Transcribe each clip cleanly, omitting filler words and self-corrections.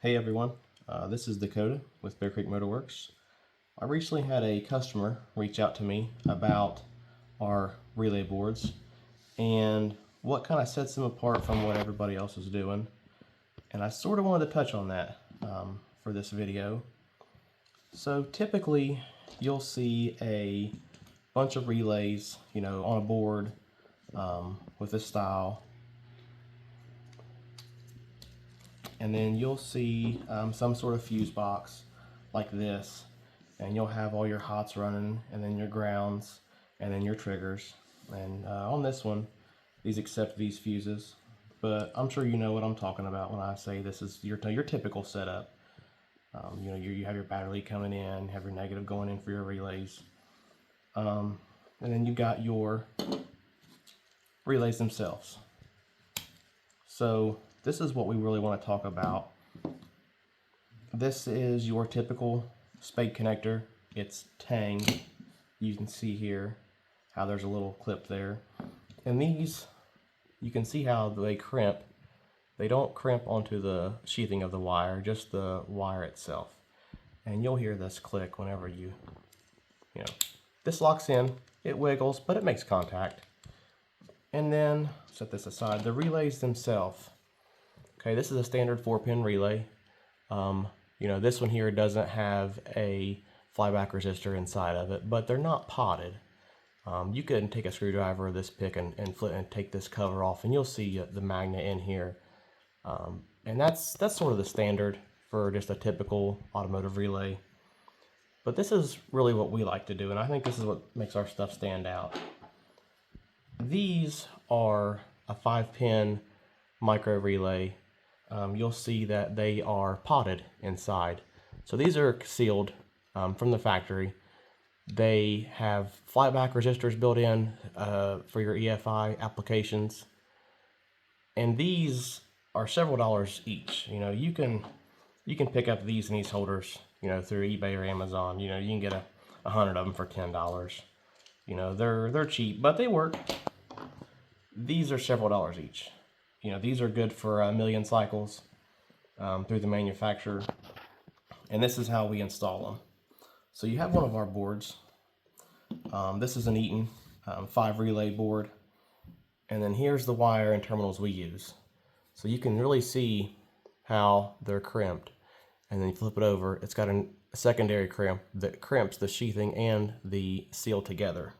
Hey everyone, this is Dakota with Bear Creek Motorworks. I recently had a customer reach out to me about our relay boards and what kind of sets them apart from what everybody else is doing. And I sort of wanted to touch on that for this video. So typically you'll see a bunch of relays, on a board with this style. And then you'll see some sort of fuse box like this, and you'll have all your hots running, and then your grounds, and then your triggers. And on this one, these accept these fuses, but I'm sure you know what I'm talking about when I say this is your typical setup. You have your battery coming in, have your negative going in for your relays, and then you've got your relays themselves. So this is what we really want to talk about. This is your typical spade connector. It's tanged. You can see here how there's a little clip there. And these, you can see how they crimp. They don't crimp onto the sheathing of the wire, just the wire itself. And you'll hear this click whenever this locks in, it wiggles, but it makes contact. And then, set this aside, the relays themselves. Okay, this is a standard 4-pin relay. This one here doesn't have a flyback resistor inside of it, but they're not potted. You can take a screwdriver or this pick and flip and take this cover off, and you'll see the magnet in here. And that's sort of the standard for just a typical automotive relay. But this is really what we like to do, and I think this is what makes our stuff stand out. These are a 5-pin micro relay. You'll see that they are potted inside. So these are sealed from the factory. They have flyback resistors built in for your EFI applications. And these are several dollars each. You can pick up these and these holders, through eBay or Amazon. You can get 100 of them for $10. They're cheap, but they work. These are several dollars each. These are good for 1 million cycles through the manufacturer. And this is how we install them. So you have one of our boards. This is an Eaton 5 relay board. And then here's the wire and terminals we use. So you can really see how they're crimped. And then you flip it over, it's got a secondary crimp that crimps the sheathing and the seal together.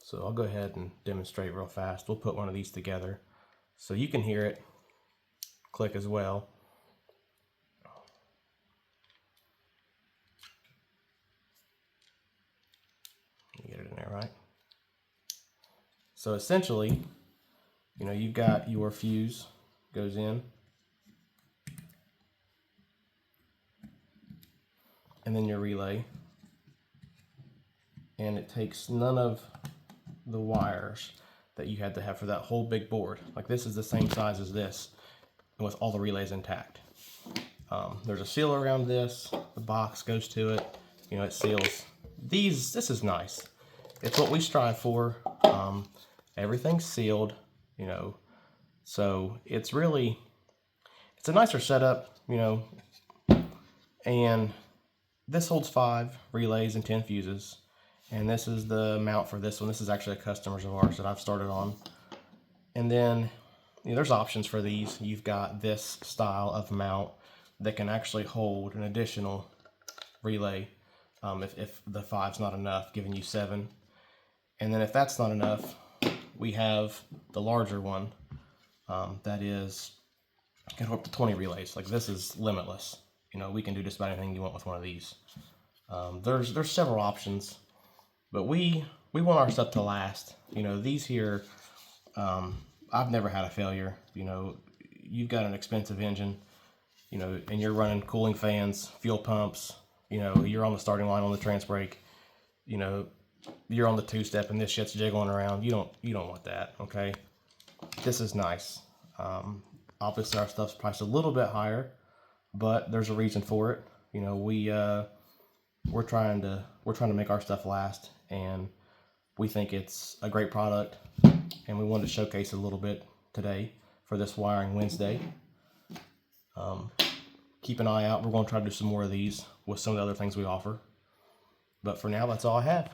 So I'll go ahead and demonstrate real fast. We'll put one of these together so you can hear it click as well. Get it in there, right? So essentially, you've got your fuse goes in, and then your relay, and it takes none of the wires that you had to have for that whole big board. Like, this is the same size as this with all the relays intact. There's a seal around this, the box goes to it, it seals. This is nice. It's what we strive for. Everything's sealed, so it's a nicer setup, and this holds 5 relays and 10 fuses. And this is the mount for this one. This is actually a customer's of ours that I've started on. And then there's options for these. You've got this style of mount that can actually hold an additional relay if the 5's not enough, giving you 7. And then if that's not enough, we have the larger one that can hold up to 20 relays. Like, this is limitless. We can do just about anything you want with one of these. There's several options. But we want our stuff to last. These here, I've never had a failure. You've got an expensive engine, and you're running cooling fans, fuel pumps, you're on the starting line on the Transbrake, you're on the 2-step and this shit's jiggling around. You don't want that, okay? This is nice. Obviously our stuff's priced a little bit higher, but there's a reason for it. We're trying to make our stuff last, and we think it's a great product, and we wanted to showcase it a little bit today for this Wiring Wednesday. keep an eye out. We're going to try to do some more of these with some of the other things we offer. But for now, that's all I have.